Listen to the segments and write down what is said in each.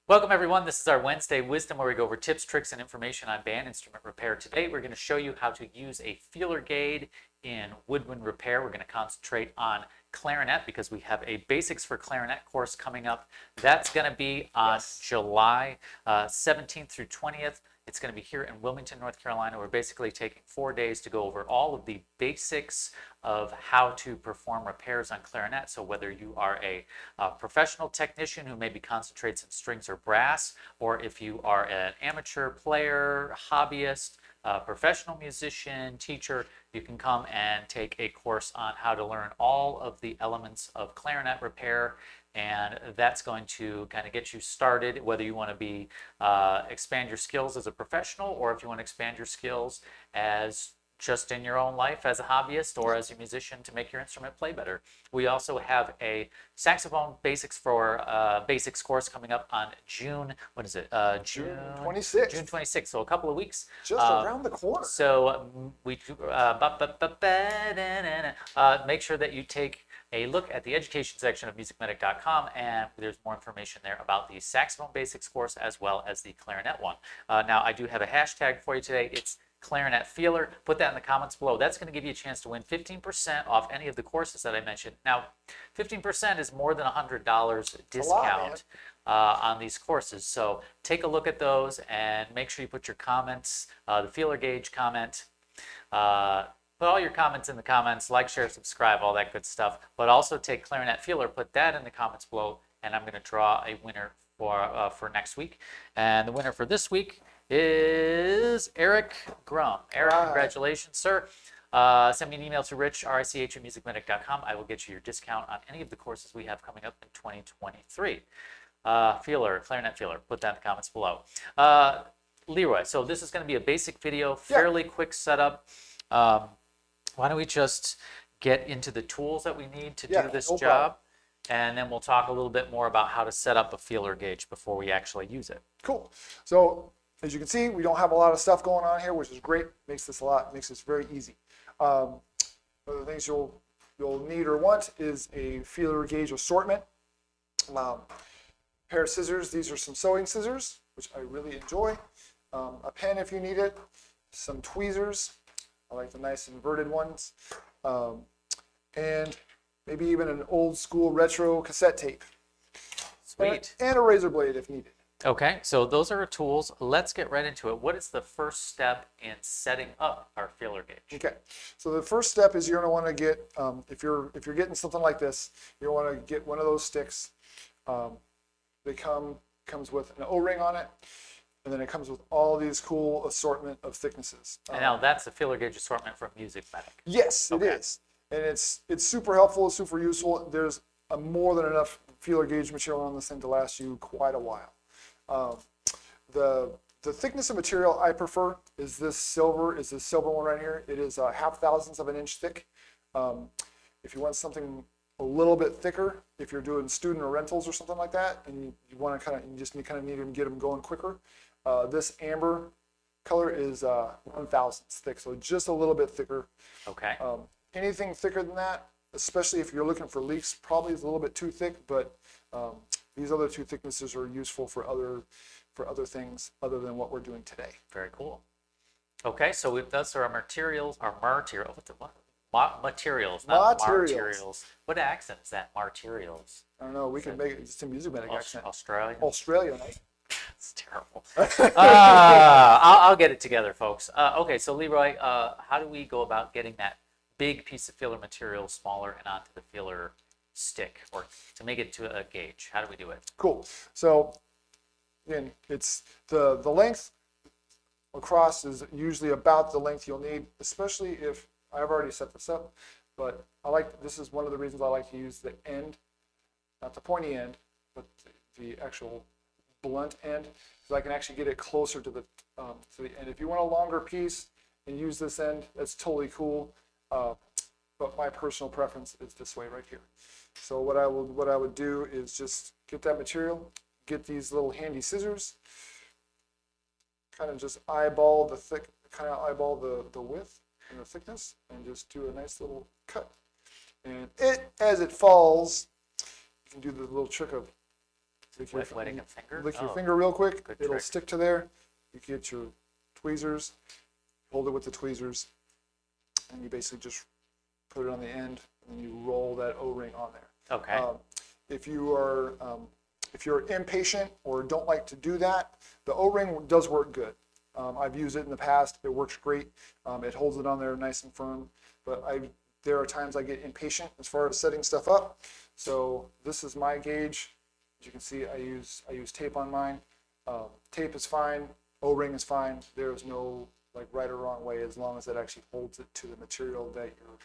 Welcome everyone, this is our Wednesday Wisdom where we go over tips, tricks, and information on band instrument repair. Today we're going to show you how to use a feeler gauge in woodwind repair. We're going to concentrate on clarinet because we have a basics for clarinet course coming up. That's going to be on July 17th through 20th. It's going to be here in Wilmington, North Carolina. We're basically taking 4 days to go over all of the basics of how to perform repairs on clarinet. So whether you are a professional technician who maybe concentrates in strings or brass, or if you are an amateur player, hobbyist, professional musician, teacher, you can come and take a course on how to learn all of the elements of clarinet repair. And that's going to kind of get you started, whether you want to be expand your skills as a professional, or if you want to expand your skills as just in your own life as a hobbyist or as a musician to make your instrument play better. We also have a saxophone basics for basics course coming up on June, what is it? June 26th. June 26th, so a couple of weeks. Just around the corner. So we make sure that you take a look at the education section of MusicMedic.com, and there's more information there about the saxophone basics course as well as the clarinet one. Now I do have a hashtag for you today. It's Clarinet Feeler. Put that in the comments below. That's going to give you a chance to win 15% off any of the courses that I mentioned. Now, 15% is more than $100 discount on these courses. So take a look at those and make sure you put your comments, the feeler gauge comment, put all your comments in the comments, like, share, subscribe, all that good stuff. But also take Clarinet Feeler, put that in the comments below, and I'm going to draw a winner for next week. And the winner for this week is Eric Grum. Eric, congratulations, sir. Send me an email to rich@musicmedic.com. I will get you your discount on any of the courses we have coming up in 2023. Feeler, clarinet feeler, put that in the comments below. Leroy, so this is going to be a basic video, fairly quick setup. Why don't we just get into the tools that we need to do this job, and then we'll talk a little bit more about how to set up a feeler gauge before we actually use it. Cool. So as you can see, we don't have a lot of stuff going on here, which is great. Makes this very easy. One of the things you'll need or want is a feeler gauge assortment. A pair of scissors. These are some sewing scissors, which I really enjoy. A pen if you need it. Some tweezers. I like the nice inverted ones. And maybe even an old school retro cassette tape. Sweet. And a razor blade if needed. Okay, so those are our tools. Let's get right into it. What is the first step in setting up our feeler gauge? Okay, so the first step is you're going to want to get, if you're getting something like this, you want to get one of those sticks. They comes with an O-ring on it, and then it comes with all these cool assortment of thicknesses. And now that's the feeler gauge assortment from MusicMedic. Yes, it is, and it's super helpful, it's super useful. There's more than enough feeler gauge material on this thing to last you quite a while. The thickness of material I prefer is this silver one right here. It is 0.5 thousandths of an inch thick. If you want something a little bit thicker, if you're doing student or rentals or something like that, and you want to you just need to get them going quicker, this amber color is 1/1000 thick, so just a little bit thicker. Okay. Anything thicker than that, especially if you're looking for leaks, probably is a little bit too thick, but these other two thicknesses are useful for other things other than what we're doing today. Very cool. Okay, so those are our materials. Materials, not materials. What accent is that? Materials. I don't know. We can make it just a MusicMedic accent. Australian. Australian. It's terrible. I'll get it together, folks. Okay, so Leroy, how do we go about getting that big piece of feeler material smaller and onto the feeler stick, or to make it to a gauge? How do we do it? Cool. So again, it's the length across is usually about the length you'll need, especially if I've already set this up, but this is one of the reasons I like to use the end, not the pointy end, but the actual blunt end, so I can actually get it closer to the end. If you want a longer piece and use this end, that's totally cool. But my personal preference is this way right here. So what I would do is just get that material, get these little handy scissors, kind of just eyeball the width and the thickness, and just do a nice little cut. And as it falls, you can do the little trick of Wetting a finger? Lick your Oh, finger real quick. good It'll trick. stick to there. You get your tweezers, hold it with the tweezers, and you basically just put it on the end, and you roll that O-ring on there. Okay. If you're impatient or don't like to do that, the O-ring does work good. I've used it in the past. It works great. It holds it on there nice and firm. But there are times I get impatient as far as setting stuff up. So this is my gauge. As you can see, I use tape on mine. Tape is fine. O-ring is fine. There is no like right or wrong way as long as it actually holds it to the material that you're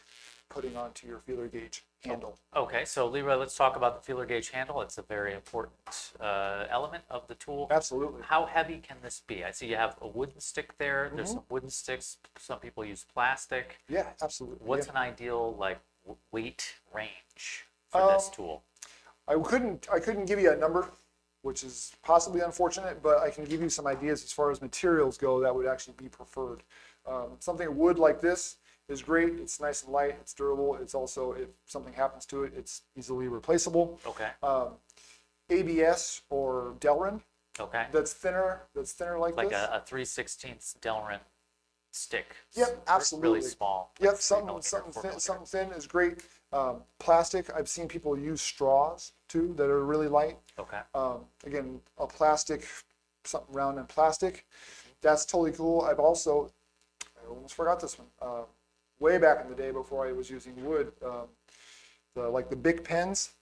putting onto your feeler gauge handle. Okay, so Leroy, let's talk about the feeler gauge handle. It's a very important element of the tool. Absolutely. How heavy can this be? I see you have a wooden stick there. There's some wooden sticks. Some people use plastic. Yeah, absolutely. What's Yeah. an ideal like weight range for this tool? I couldn't give you a number, which is possibly unfortunate, but I can give you some ideas as far as materials go that would actually be preferred. Something wood like this is great. It's nice and light. It's durable. It's also, if something happens to it, it's easily replaceable. Okay. ABS or Delrin, Okay. that's thinner like Like this. a 3/16 Delrin stick. Yep, absolutely. Really small. Yep, like 3 something millimeter, 4 thin, millimeter. something thin is great. Plastic, I've seen people use straws too that are really light. Okay. Again, a plastic, something round and plastic. That's totally cool. I almost forgot this one. Way back in the day before I was using wood, like the Bic pens,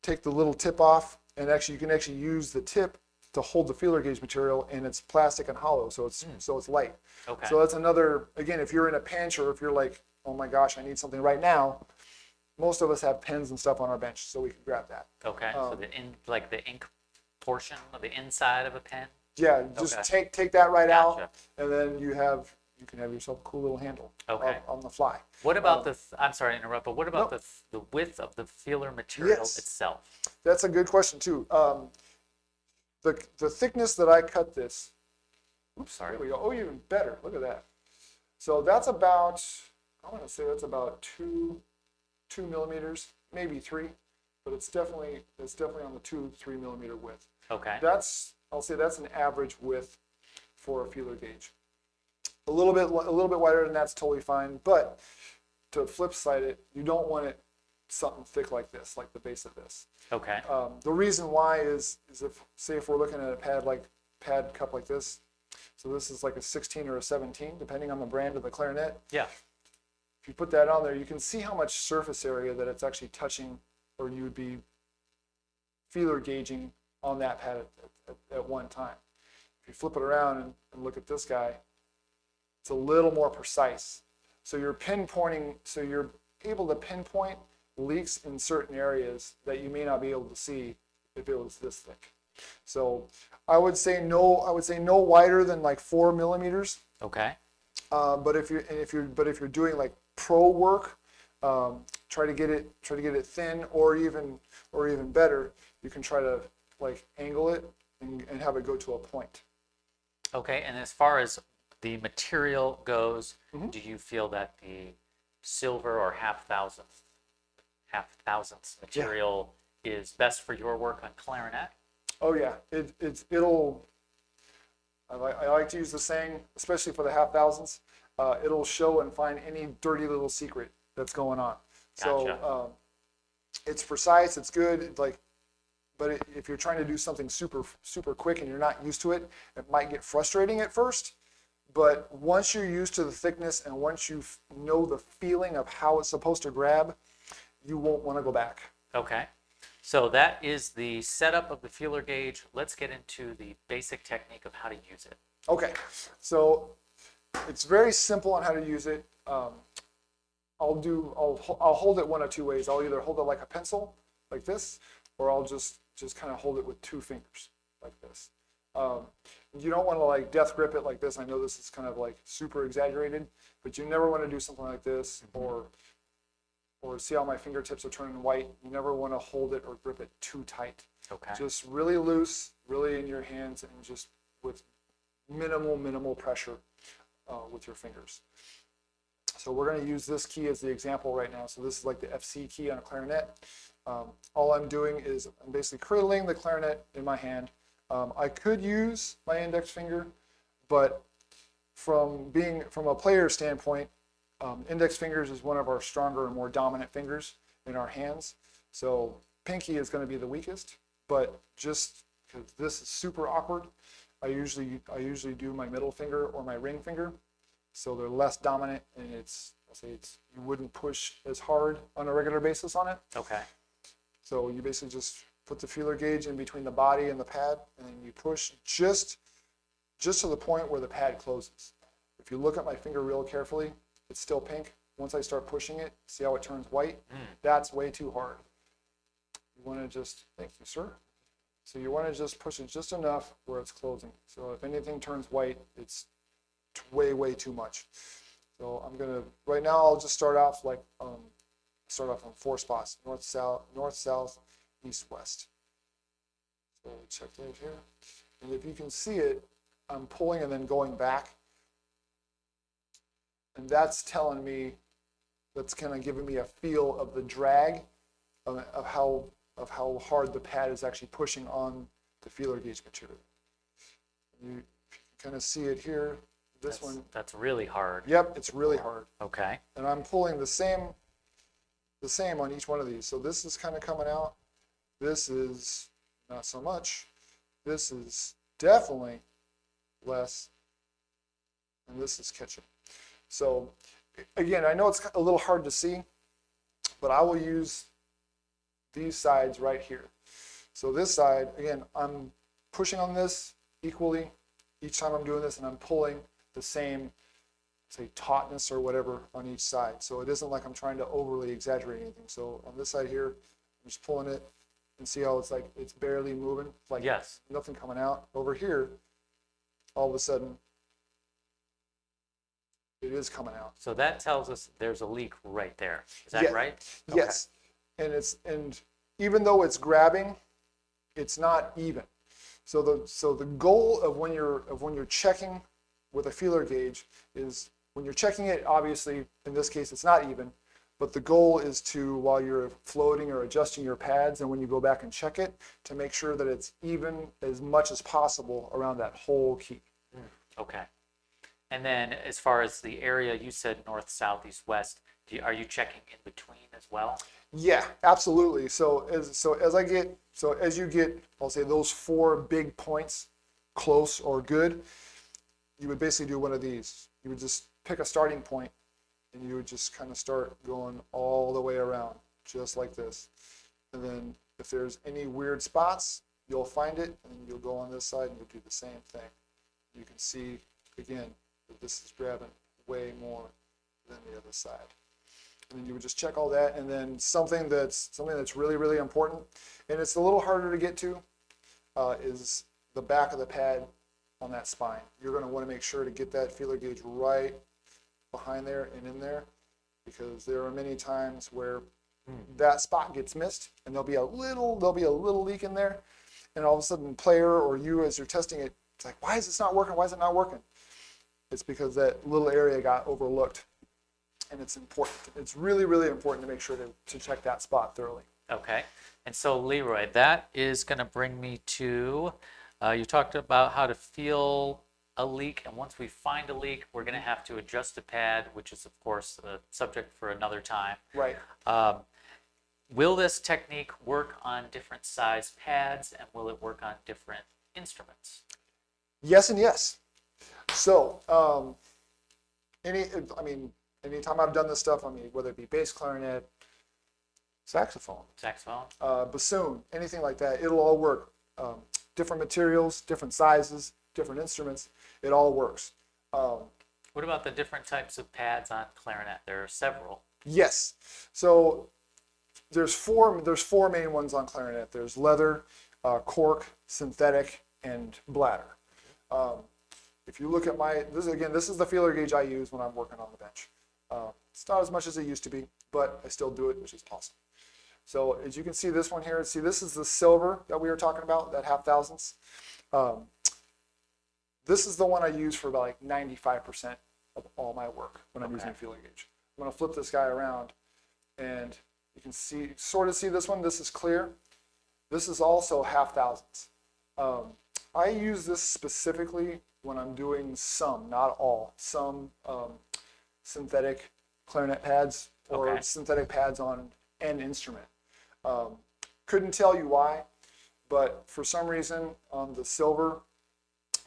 take the little tip off, and you can actually use the tip to hold the feeler gauge material, and it's plastic and hollow, so it's light. Okay. So that's another, again, if you're in a pinch or if you're like, oh my gosh, I need something right now, most of us have pens and stuff on our bench, so we can grab that. Okay. So the ink portion of the inside of a pen. Yeah, just Okay. take that right Gotcha. out, and then you can have yourself a cool little handle Okay. on the fly. What about I'm sorry to interrupt, but what about the width of the feeler material Yes. itself? That's a good question too. The thickness that I cut this, Oops, sorry. there we go. Oh, even better. Look at that. So that's about, I want to say that's about two millimeters, maybe 3, but it's definitely on the 2-3 millimeter width. Okay. I'll say that's an average width for a feeler gauge. A little bit wider than that's totally fine, but to flip side it, you don't want it something thick like this, like the base of this. Okay. The reason why is if we're looking at a pad cup like this, so this is like a 16 or a 17, depending on the brand of the clarinet. Yeah. If you put that on there, you can see how much surface area that it's actually touching, or you would be feeler gauging on that pad at one time. If you flip it around and look at this guy, it's a little more precise. So you're able to pinpoint leaks in certain areas that you may not be able to see if it was this thick. So I would say no wider than like 4 millimeters. Okay. But if you're doing like pro work, try to get it thin, or even better, you can try to like angle it and have it go to a point. Okay. And as far as the material goes, Mm-hmm. do you feel that the silver or half thousandths material is best for your work on clarinet? Oh yeah, I like to use the saying, especially for the half thousandths, it'll show and find any dirty little secret that's going on. Gotcha. So it's precise, it's good, but if you're trying to do something super quick and you're not used to it, it might get frustrating at first. But once you're used to the thickness and once you know the feeling of how it's supposed to grab, you won't want to go back. Okay. So that is the setup of the feeler gauge. Let's get into the basic technique of how to use it. Okay, so it's very simple on how to use it. I'll hold it one of two ways. I'll either hold it like a pencil, like this, or I'll just kind of hold it with 2 fingers, like this. You don't want to like death grip it like this. I know this is kind of like super exaggerated, but you never want to do something like this, or see how my fingertips are turning white. You never want to hold it or grip it too tight. Okay. Just really loose, really in your hands, and just with minimal pressure with your fingers. So we're going to use this key as the example right now. So this is like the FC key on a clarinet. All I'm doing is I'm basically cradling the clarinet in my hand. I could use my index finger, but from a player standpoint, index fingers is one of our stronger and more dominant fingers in our hands. So pinky is going to be the weakest, but just because this is super awkward, I usually do my middle finger or my ring finger, so they're less dominant, and you wouldn't push as hard on a regular basis on it. Okay. So you basically just put the feeler gauge in between the body and the pad, and then you push just to the point where the pad closes. If you look at my finger real carefully, it's still pink. Once I start pushing it, see how it turns white? That's way too hard. You want to just, thank you, sir. So you want to just push it just enough where it's closing. So if anything turns white, it's way, way too much. So I'm gonna, right now I'll just start off like, on 4 spots: north, south, east, west. So check that here. And if you can see it, I'm pulling and then going back. And that's telling me, that's kind of giving me a feel of the drag of how hard the pad is actually pushing on the feeler gauge material. You can kind of see it here. That's really hard. Yep, it's really hard. Okay. And I'm pulling the same on each one of these. So this is kind of coming out. This is not so much. This is definitely less. And this is catching. So again, I know it's a little hard to see, but I will use these sides right here. So this side, again, I'm pushing on this equally each time I'm doing this, and I'm pulling the same, say, tautness or whatever on each side. So it isn't like I'm trying to overly exaggerate anything. So on this side here, I'm just pulling it, and see how it's like it's barely moving, like yes, nothing coming out. Over here, all of a sudden, it is coming out. So that tells us there's a leak right there. Is that right? Okay. Yes, and even though it's grabbing, it's not even. So the goal of when you're checking with a feeler gauge is, when you're checking it, obviously in this case it's not even, but the goal is to, while you're floating or adjusting your pads, and when you go back and check it, to make sure that it's even as much as possible around that whole key. Okay. And then as far as the area, you said north, south, east, west. Are you checking in between as well? Yeah, absolutely. So as you get, I'll say, those 4 big points close or good, you would basically do one of these. You would just pick a starting point, and you would just kind of start going all the way around, just like this. And then if there's any weird spots, you'll find it, and you'll go on this side and you'll do the same thing. You can see, again, that this is grabbing way more than the other side. And then you would just check all that, and then something that's really, really important, and it's a little harder to get to, is the back of the pad on that spine. You're going to want to make sure to get that feeler gauge right behind there and in there, because there are many times where that spot gets missed, and there'll be a little leak in there, and all of a sudden, player or you, as you're testing it, it's like, why is this not working? Why is it not working? It's because that little area got overlooked. And it's important. It's really, really important to make sure to check that spot thoroughly. Okay. And so, Leroy, that is going to bring me to, you talked about how to feel a leak. And once we find a leak, we're going to have to adjust the pad, which is, of course, a subject for another time. Right. Will this technique work on different size pads, and will it work on different instruments? Yes and yes. So, anytime I've done this stuff, whether it be bass clarinet, saxophone, bassoon, anything like that, it'll all work. Different materials, different sizes, different instruments, it all works. What about the different types of pads on clarinet? There are several. Yes. So there's four main ones on clarinet. There's leather, cork, synthetic, and bladder. If you look at this is the feeler gauge I use when I'm working on the bench. It's not as much as it used to be, but I still do it, which is awesome. So as you can see this one here, this is the silver that we were talking about, that 0.5 thousandths. This is the one I use for about like 95% of all my work when I'm using a feeler gauge. I'm going to flip this guy around, and You can sort of see this one. This is clear. This is also half thousandths. I use this specifically when I'm doing some, not all, some synthetic clarinet pads or synthetic pads on an instrument. Couldn't tell you why, but for some reason on the silver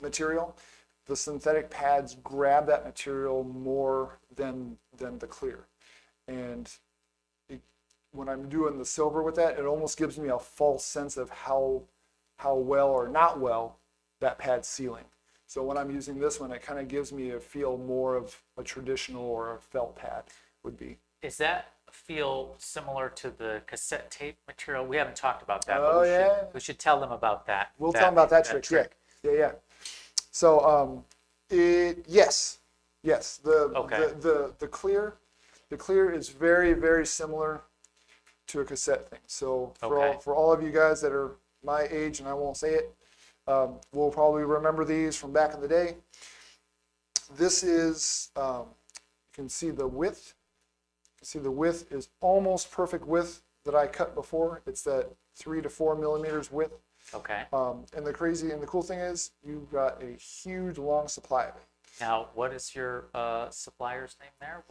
material, the synthetic pads grab that material more than the clear. And when I'm doing the silver with that, it almost gives me a false sense of how well or not well that pad's sealing. So when I'm using this one, it kind of gives me a feel more of a traditional or a felt pad would be. Is that feel similar to the cassette tape material? We haven't talked about that. Oh, yeah. We should tell them about that. We'll tell them about that trick. Yeah. So yes. The clear is very, very similar to a cassette thing. So for all of you guys that are my age, and I won't say it, we'll probably remember these from back in the day. This is, you can see the width. You can see the width is almost perfect width that I cut before. It's that 3 to 4 millimeters width. Okay. And the cool thing is you've got a huge long supply of it. Now, what is your supplier's name there?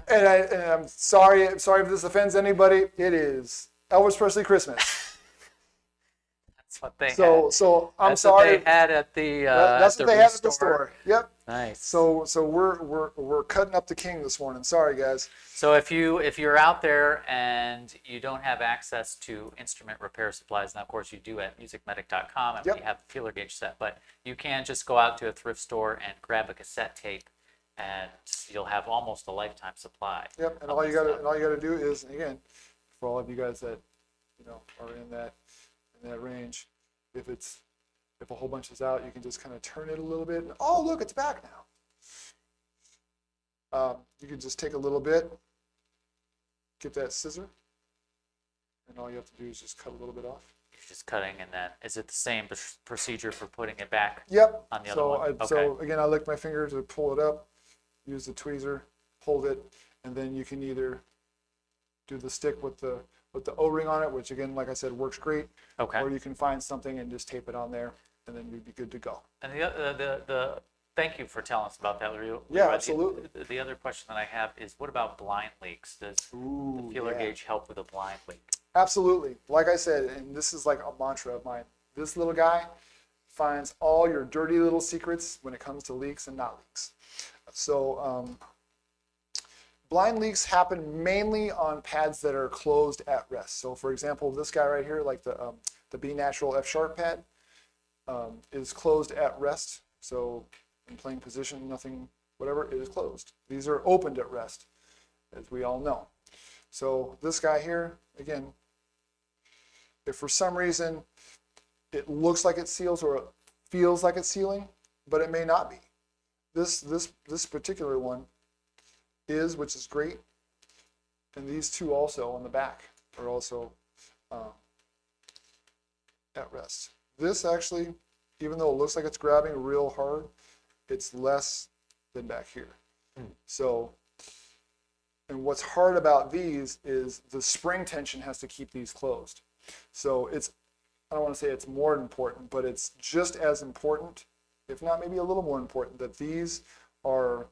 And I'm sorry if this offends anybody. It is Elvis Presley Christmas. That's what they had. So I'm That's sorry. what they had at the That's what they had at the store. Yep. Nice. So we're cutting up the king this morning. Sorry, guys. So if you're out there and you don't have access to instrument repair supplies, and of course you do at MusicMedic.com, and we have the feeler gauge set, but you can just go out to a thrift store and grab a cassette tape, and you'll have almost a lifetime supply. Yep. And all you gotta do is, again, for all of you guys that are in that range, if a whole bunch is out, you can just kind of turn it a little bit. And, oh, look, it's back now. You can just take a little bit, get that scissor, and all you have to do is just cut a little bit off. You're just cutting, and then is it the same procedure for putting it back? Yep. On the other one? So again, I lick my finger to pull it up, use the tweezer, hold it, and then you can either do the stick with the O-ring on it, which again, like I said, works great. Okay. Or you can find something and just tape it on there, and then you'd be good to go. And the thank you for telling us about that, Leroy. Yeah, absolutely. The other question that I have is, what about blind leaks? Does the feeler gauge help with a blind leak? Absolutely. Like I said, and this is like a mantra of mine, this little guy finds all your dirty little secrets when it comes to leaks and not leaks. So blind leaks happen mainly on pads that are closed at rest. So for example, this guy right here, like the B natural F sharp pad, is closed at rest. So in playing position, nothing, whatever, it is closed. These are opened at rest, as we all know. So this guy here, again, if for some reason it looks like it seals or it feels like it's sealing, but it may not be. This particular one is, which is great. And these two also on the back are also at rest. This actually, even though it looks like it's grabbing real hard, it's less than back here. So, and what's hard about these is the spring tension has to keep these closed. So it's, I don't want to say it's more important, but it's just as important, if not maybe a little more important, that these are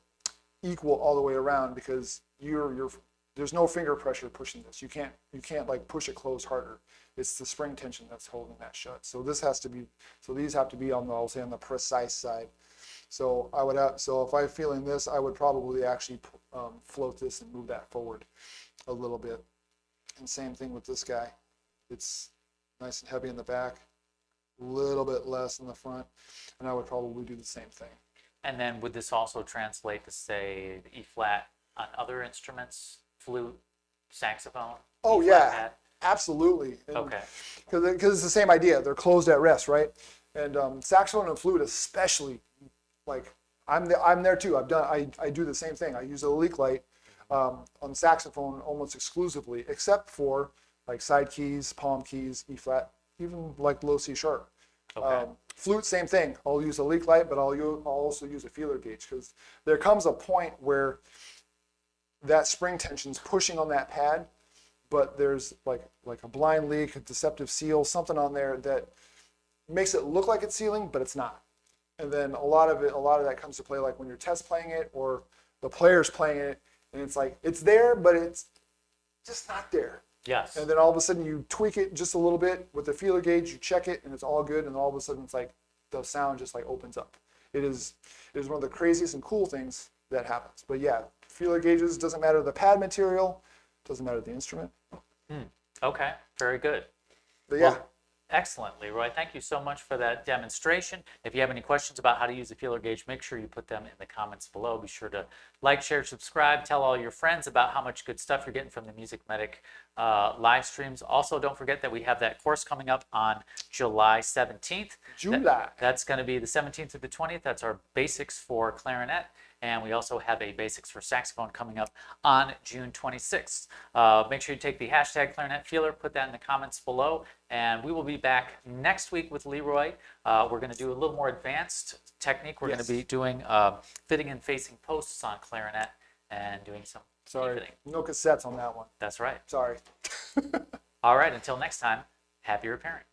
equal all the way around, because there's no finger pressure pushing this. You can't like push it closed harder. It's the spring tension that's holding that shut. So these have to be on the, I'll say, on the precise side. So if I'm feeling this, I would probably actually float this and move that forward a little bit. And same thing with this guy. It's nice and heavy in the back, a little bit less in the front, and I would probably do the same thing. And then would this also translate to, say, the E-flat on other instruments, flute, saxophone? Oh, E-flat yeah, pad? absolutely. And Okay. Because it's the same idea. They're closed at rest, right? And saxophone and flute especially, like I'm there too. I do the same thing. I use a leak light on saxophone almost exclusively, except for like side keys, palm keys, E-flat, even like low C sharp. Okay. Flute, same thing. I'll use a leak light, but I'll also use a feeler gauge, because there comes a point where that spring tension's pushing on that pad, but there's like a blind leak, a deceptive seal, something on there that makes it look like it's sealing, but it's not. And then a lot of that comes to play like when you're test playing it or the player's playing it, and it's like it's there, but it's just not there. Yes. And then all of a sudden you tweak it just a little bit with the feeler gauge, you check it, and it's all good, and all of a sudden it's like the sound just like opens up. It is one of the craziest and cool things that happens. But yeah, feeler gauges, doesn't matter the pad material, doesn't matter the instrument. Okay, very good. But yeah. Well, excellent, Leroy. Thank you so much for that demonstration. If you have any questions about how to use a feeler gauge, make sure you put them in the comments below. Be sure to like, share, subscribe, tell all your friends about how much good stuff you're getting from the Music Medic live streams. Also, don't forget that we have that course coming up on July 17th. That's going to be the 17th through the 20th. That's our basics for clarinet. And we also have a basics for saxophone coming up on June 26th. Make sure you take the hashtag Clarinet Feeler, put that in the comments below, and we will be back next week with Leroy. We're going to do a little more advanced technique. We're going to be doing fitting and facing posts on clarinet and doing some fitting. No cassettes on that one. That's right. Sorry. All right, until next time, happy repairing.